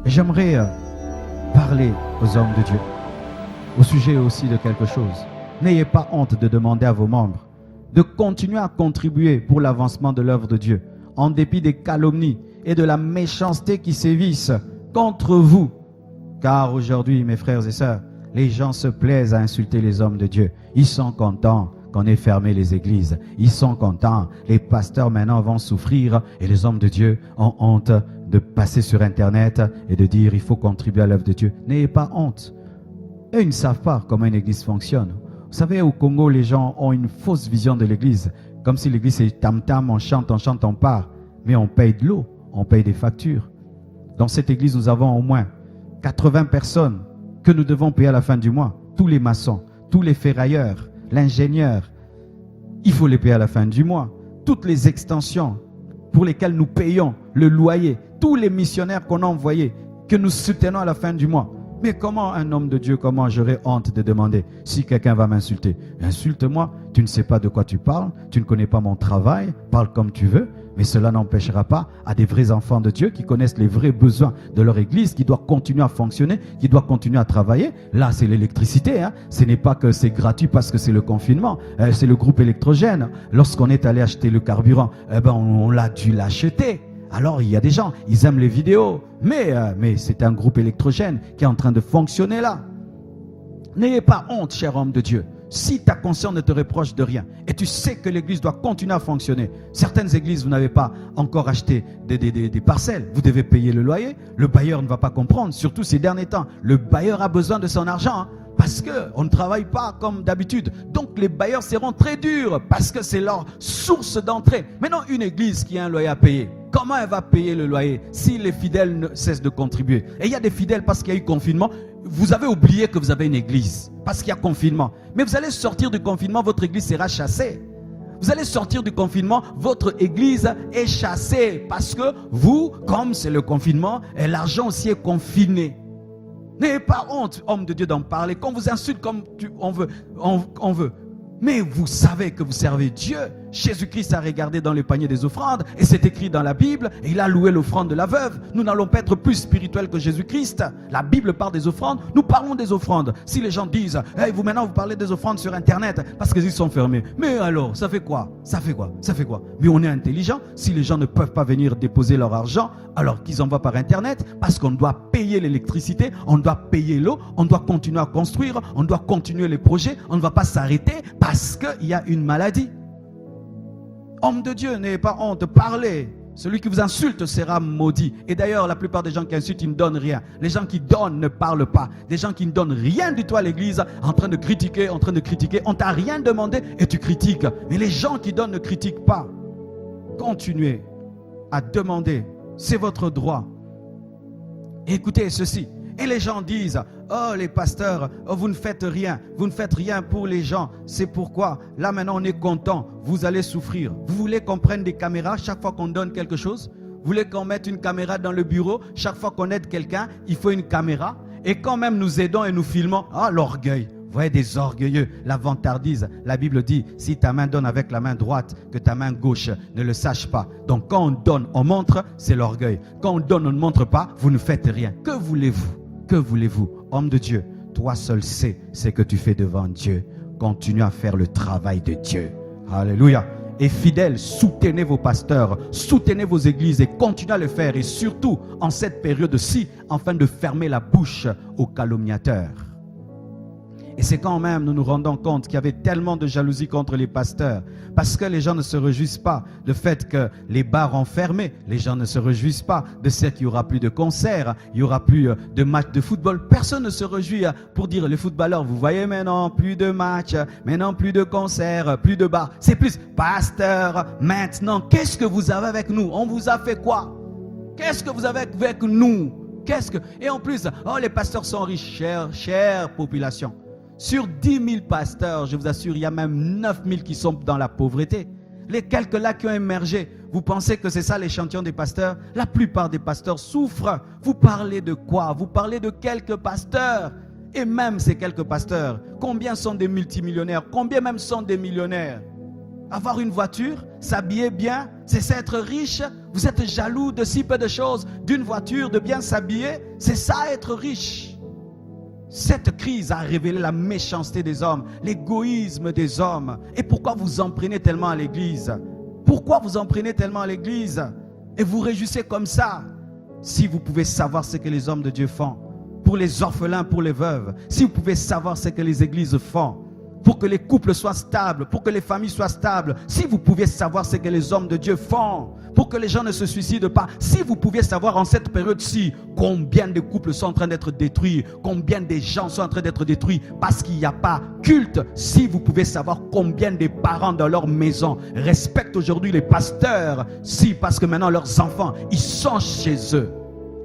J'aimerais parler aux hommes de Dieu au sujet aussi de quelque chose. N'ayez pas honte de demander à vos membres de continuer à contribuer pour l'avancement de l'œuvre de Dieu, en dépit des calomnies et de la méchanceté qui sévissent contre vous. Car aujourd'hui, mes frères et sœurs, les gens se plaisent à insulter les hommes de Dieu. Ils sont contents qu'on ait fermé les églises. Ils sont contents. Les pasteurs maintenant vont souffrir et les hommes de Dieu ont honte de passer sur Internet et de dire il faut contribuer à l'œuvre de Dieu. N'ayez pas honte. Eux, ils ne savent pas comment une église fonctionne. Vous savez, au Congo, les gens ont une fausse vision de l'église. Comme si l'église est tam-tam, on chante, on part. Mais on paye de l'eau, on paye des factures. Dans cette église, nous avons au moins 80 personnes que nous devons payer à la fin du mois. Tous les maçons, tous les ferrailleurs, l'ingénieur. Il faut les payer à la fin du mois. Toutes les extensions pour lesquelles nous payons le loyer. Tous les missionnaires qu'on a envoyés, que nous soutenons à la fin du mois. Mais comment un homme de Dieu, comment j'aurais honte de demander si quelqu'un va m'insulter? Insulte-moi, tu ne sais pas de quoi tu parles, tu ne connais pas mon travail, parle comme tu veux, mais cela n'empêchera pas à des vrais enfants de Dieu qui connaissent les vrais besoins de leur église, qui doivent continuer à fonctionner, qui doivent continuer à travailler. Là, c'est l'électricité, hein. Ce n'est pas que c'est gratuit parce que c'est le confinement, c'est le groupe électrogène. Lorsqu'on est allé acheter le carburant, on l'a dû l'acheter. Alors, il y a des gens, ils aiment les vidéos, mais c'est un groupe électrogène qui est en train de fonctionner là. N'ayez pas honte, cher homme de Dieu. Si ta conscience ne te reproche de rien et tu sais que l'église doit continuer à fonctionner, certaines églises, vous n'avez pas encore acheté des parcelles, vous devez payer le loyer, le bailleur ne va pas comprendre, surtout ces derniers temps. Le bailleur a besoin de son argent, hein, parce qu'on ne travaille pas comme d'habitude. Donc les bailleurs seront très durs parce que c'est leur source d'entrée. Maintenant, une église qui a un loyer à payer, comment elle va payer le loyer si les fidèles ne cessent de contribuer? Et il y a des fidèles parce qu'il y a eu confinement. Vous avez oublié que vous avez une église parce qu'il y a confinement. Mais vous allez sortir du confinement, votre église sera chassée. Vous allez sortir du confinement, votre église est chassée parce que vous, comme c'est le confinement, et l'argent aussi est confiné. N'ayez pas honte, homme de Dieu, d'en parler. Qu'on vous insulte comme on veut. Mais vous savez que vous servez Dieu. Jésus-Christ a regardé dans le panier des offrandes et c'est écrit dans la Bible et il a loué l'offrande de la veuve. Nous n'allons pas être plus spirituels que Jésus-Christ. La Bible parle des offrandes, nous parlons des offrandes. Si les gens disent hey, vous maintenant vous parlez des offrandes sur Internet parce qu'ils sont fermés. Mais alors, ça fait quoi? Mais on est intelligent. Si les gens ne peuvent pas venir déposer leur argent alors qu'ils envoient par Internet, parce qu'on doit payer l'électricité, on doit payer l'eau, on doit continuer à construire, on doit continuer les projets, on ne va pas s'arrêter parce qu'il y a une maladie. Homme de Dieu, n'ayez pas honte, parlez. Celui qui vous insulte sera maudit. Et d'ailleurs, la plupart des gens qui insultent, ils ne donnent rien. Les gens qui donnent ne parlent pas. Des gens qui ne donnent rien du tout à l'église, en train de critiquer. On t'a rien demandé et tu critiques. Mais les gens qui donnent ne critiquent pas. Continuez à demander. C'est votre droit. Et écoutez ceci. Et les gens disent, oh les pasteurs, oh, vous ne faites rien pour les gens. C'est pourquoi, là maintenant on est content, vous allez souffrir. Vous voulez qu'on prenne des caméras chaque fois qu'on donne quelque chose? Vous voulez qu'on mette une caméra dans le bureau? Chaque fois qu'on aide quelqu'un, il faut une caméra. Et quand même nous aidons et nous filmons, ah l'orgueil. Vous voyez des orgueilleux, la vantardise. La Bible dit, si ta main donne avec la main droite, que ta main gauche ne le sache pas. Donc quand on donne, on montre, c'est l'orgueil. Quand on donne, on ne montre pas, vous ne faites rien. Que voulez-vous? Que voulez-vous? Homme de Dieu, toi seul sais ce que tu fais devant Dieu. Continue à faire le travail de Dieu. Alléluia. Et fidèles, soutenez vos pasteurs, soutenez vos églises et continuez à le faire. Et surtout, en cette période-ci, afin de fermer la bouche aux calomniateurs. Et c'est quand même nous nous rendons compte qu'il y avait tellement de jalousie contre les pasteurs. Parce que les gens ne se réjouissent pas du fait que les bars ont fermé. Les gens ne se réjouissent pas de ce qu'il n'y aura plus de concerts, il n'y aura plus de matchs de football. Personne ne se réjouit pour dire les footballeurs, vous voyez maintenant, plus de matchs, maintenant plus de concerts, plus de bars. C'est plus, pasteur, maintenant, qu'est-ce que vous avez avec nous? On vous a fait quoi? Qu'est-ce que vous avez avec nous? Et en plus, oh les pasteurs sont riches, chère population. Sur 10 000 pasteurs, je vous assure, il y a même 9 000 qui sont dans la pauvreté. Les quelques-là qui ont émergé, vous pensez que c'est ça l'échantillon des pasteurs? La plupart des pasteurs souffrent. Vous parlez de quoi? Vous parlez de quelques pasteurs. Et même ces quelques pasteurs, combien sont des multimillionnaires? Combien même sont des millionnaires? Avoir une voiture, s'habiller bien, c'est ça être riche. Vous êtes jaloux de si peu de choses, d'une voiture, de bien s'habiller. C'est ça être riche. Cette crise a révélé la méchanceté des hommes, l'égoïsme des hommes. Et pourquoi vous en prenez tellement à l'église? Pourquoi vous en prenez tellement à l'église? Et vous réjouissez comme ça? Si vous pouvez savoir ce que les hommes de Dieu font, pour les orphelins, pour les veuves, si vous pouvez savoir ce que les églises font, pour que les couples soient stables, pour que les familles soient stables, si vous pouviez savoir ce que les hommes de Dieu font, pour que les gens ne se suicident pas, si vous pouviez savoir en cette période-ci combien de couples sont en train d'être détruits, combien de gens sont en train d'être détruits parce qu'il n'y a pas culte, si vous pouvez savoir combien de parents dans leur maison respectent aujourd'hui les pasteurs, si parce que maintenant leurs enfants, ils sont chez eux.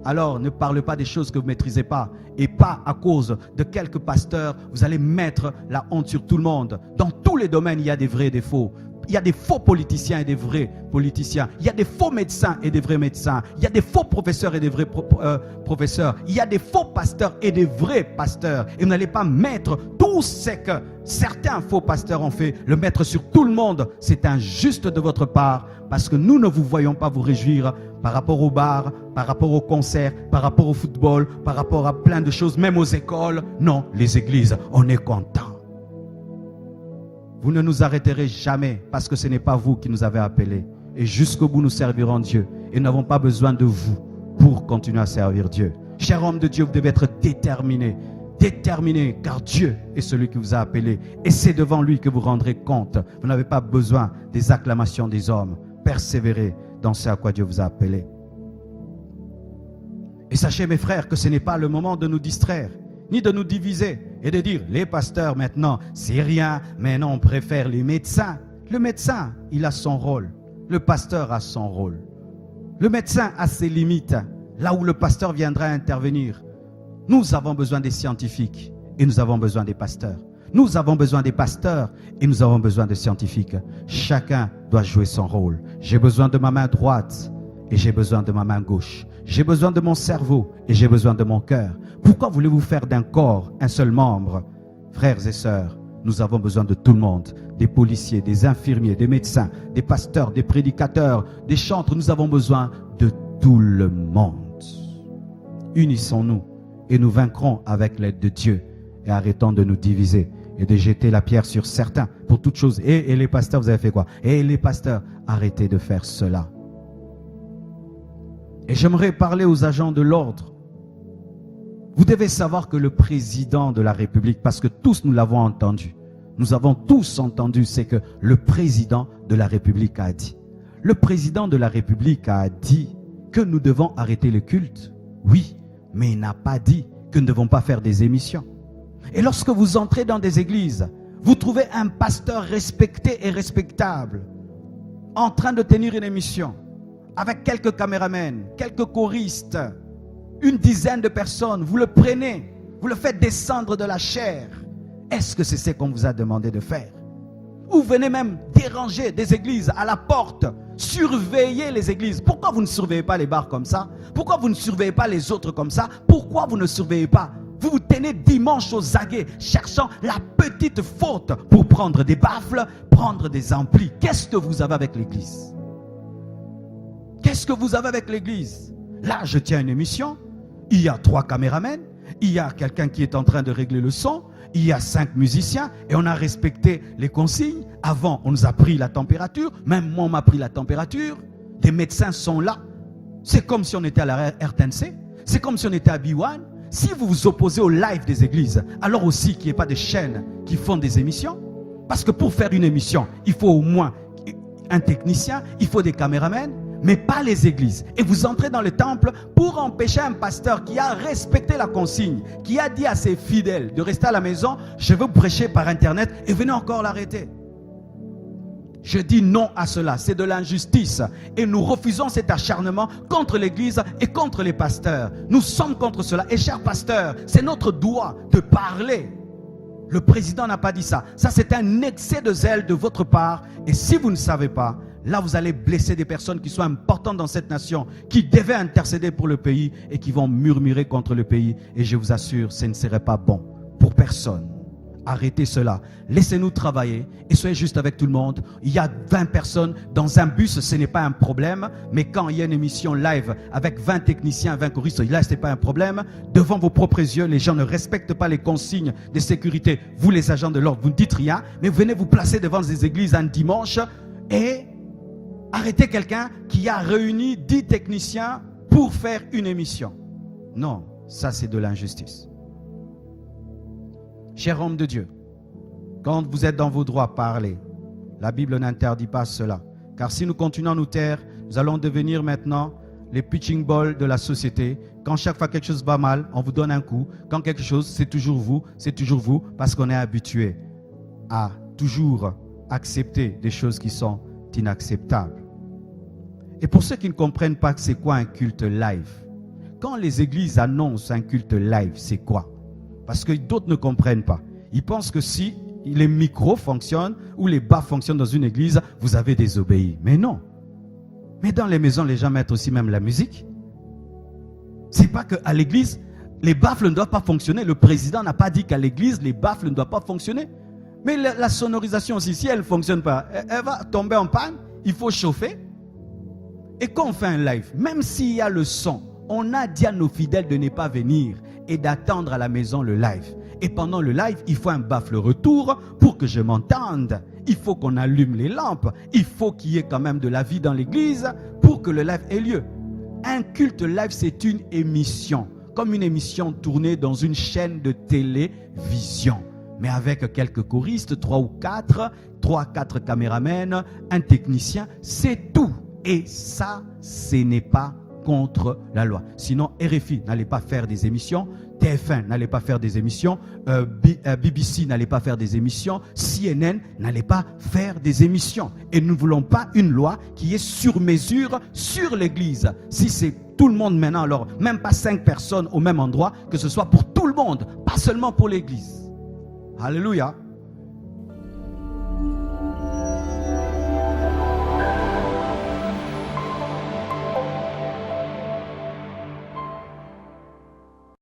Alors ne parlez pas des choses que vous ne maîtrisez pas. Et pas à cause de quelques pasteurs, vous allez mettre la honte sur tout le monde. Dans tous les domaines, il y a des vrais et des faux. Il y a des faux politiciens et des vrais politiciens. Il y a des faux médecins et des vrais médecins. Il y a des faux professeurs et des vrais professeurs. Il y a des faux pasteurs et des vrais pasteurs. Et vous n'allez pas mettre tout ce que certains faux pasteurs ont fait, le mettre sur tout le monde. C'est injuste de votre part parce que nous ne vous voyons pas vous réjouir par rapport au bar, par rapport au concert, par rapport au football, par rapport à plein de choses, même aux écoles. Non, les églises, on est contents. Vous ne nous arrêterez jamais parce que ce n'est pas vous qui nous avez appelés. Et jusqu'au bout, nous servirons Dieu. Et nous n'avons pas besoin de vous pour continuer à servir Dieu. Cher homme de Dieu, vous devez être déterminé. Déterminé, car Dieu est celui qui vous a appelé. Et c'est devant lui que vous rendrez compte. Vous n'avez pas besoin des acclamations des hommes. Persévérez dans ce à quoi Dieu vous a appelé. Et sachez, mes frères, que ce n'est pas le moment de nous distraire, ni de nous diviser et de dire, les pasteurs maintenant, c'est rien, maintenant on préfère les médecins. Le médecin, il a son rôle. Le pasteur a son rôle. Le médecin a ses limites, là où le pasteur viendra intervenir. Nous avons besoin des scientifiques et nous avons besoin des pasteurs. Nous avons besoin des pasteurs et nous avons besoin des scientifiques. Chacun doit jouer son rôle. J'ai besoin de ma main droite et j'ai besoin de ma main gauche. J'ai besoin de mon cerveau et j'ai besoin de mon cœur. Pourquoi voulez-vous faire d'un corps un seul membre? Frères et sœurs, nous avons besoin de tout le monde. Des policiers, des infirmiers, des médecins, des pasteurs, des prédicateurs, des chantres. Nous avons besoin de tout le monde. Unissons-nous et nous vaincrons avec l'aide de Dieu. Et arrêtons de nous diviser et de jeter la pierre sur certains pour toutes choses. Et les pasteurs, vous avez fait quoi? Et les pasteurs, arrêtez de faire cela. Et j'aimerais parler aux agents de l'ordre. Vous devez savoir que le président de la République, parce que tous nous l'avons entendu, nous avons tous entendu ce que le président de la République a dit. Le président de la République a dit que nous devons arrêter le culte. Oui, mais il n'a pas dit que nous ne devons pas faire des émissions. Et lorsque vous entrez dans des églises, vous trouvez un pasteur respecté et respectable en train de tenir une émission avec quelques caméramans, quelques choristes, une dizaine de personnes. Vous le prenez, vous le faites descendre de la chair. Est-ce que c'est ce qu'on vous a demandé de faire? Ou venez même déranger des églises à la porte, surveiller les églises. Pourquoi vous ne surveillez pas les bars comme ça? Pourquoi vous ne surveillez pas les autres comme ça? Pourquoi vous ne surveillez pas? Vous vous tenez dimanche aux aguets, cherchant la petite faute pour prendre des baffles, prendre des amplis. Qu'est-ce que vous avez avec l'église? Qu'est-ce que vous avez avec l'église? Là, je tiens une émission, il y a 3 caméramans, il y a quelqu'un qui est en train de régler le son, il y a 5 musiciens et on a respecté les consignes. Avant, on nous a pris la température, même moi on m'a pris la température. Des médecins sont là. C'est comme si on était à la RTNC, c'est comme si on était à B1. Si vous vous opposez au live des églises, alors aussi qu'il n'y ait pas de chaînes qui font des émissions. Parce que pour faire une émission, il faut au moins un technicien, il faut des caméramans, mais pas les églises. Et vous entrez dans le temple pour empêcher un pasteur qui a respecté la consigne, qui a dit à ses fidèles de rester à la maison, je veux prêcher par internet, et venez encore l'arrêter. Je dis non à cela, c'est de l'injustice. Et nous refusons cet acharnement contre l'église et contre les pasteurs. Nous sommes contre cela. Et chers pasteurs, c'est notre droit de parler. Le président n'a pas dit ça. Ça, c'est un excès de zèle de votre part. Et si vous ne savez pas, là, vous allez blesser des personnes qui sont importantes dans cette nation, qui devaient intercéder pour le pays et qui vont murmurer contre le pays. Et je vous assure, ce ne serait pas bon pour personne. Arrêtez cela. Laissez-nous travailler et soyez juste avec tout le monde. Il y a 20 personnes dans un bus, ce n'est pas un problème. Mais quand il y a une émission live avec 20 techniciens, 20 choristes, là, ce n'est pas un problème. Devant vos propres yeux, les gens ne respectent pas les consignes de sécurité. Vous, les agents de l'ordre, vous ne dites rien. Mais vous venez vous placer devant les églises un dimanche et arrêtez quelqu'un qui a réuni 10 techniciens pour faire une émission. Non, ça c'est de l'injustice. Cher homme de Dieu, quand vous êtes dans vos droits, parlez. La Bible n'interdit pas cela. Car si nous continuons à nous taire, nous allons devenir maintenant les pitching balls de la société. Quand chaque fois quelque chose va mal, on vous donne un coup. Quand quelque chose, c'est toujours vous, parce qu'on est habitué à toujours accepter des choses qui sont inacceptables. Et pour ceux qui ne comprennent pas que c'est quoi un culte live, quand les églises annoncent un culte live, c'est quoi? Parce que d'autres ne comprennent pas. Ils pensent que si les micros fonctionnent ou les bas fonctionnent dans une église, vous avez désobéi. Mais non. Mais dans les maisons, les gens mettent aussi même la musique. C'est pas qu'à l'église, les baffles ne doivent pas fonctionner. Le président n'a pas dit qu'à l'église, les baffles ne doivent pas fonctionner. Mais la sonorisation aussi, si elle ne fonctionne pas, elle va tomber en panne. Il faut chauffer. Et quand on fait un live, même s'il y a le son, on a dit à nos fidèles de ne pas venir et d'attendre à la maison le live. Et pendant le live, il faut un baffle retour pour que je m'entende. Il faut qu'on allume les lampes. Il faut qu'il y ait quand même de la vie dans l'église pour que le live ait lieu. Un culte live, c'est une émission. Comme une émission tournée dans une chaîne de télévision. Mais avec quelques choristes, 3 ou 4, 3-4 caméramens, un technicien, c'est tout. Et ça, ce n'est pas contre la loi. Sinon, RFI n'allait pas faire des émissions, TF1 n'allait pas faire des émissions, BBC n'allait pas faire des émissions, CNN n'allait pas faire des émissions. Et nous ne voulons pas une loi qui est sur mesure sur l'Église. Si c'est tout le monde maintenant, alors même pas 5 personnes au même endroit, que ce soit pour tout le monde, pas seulement pour l'Église. Alléluia.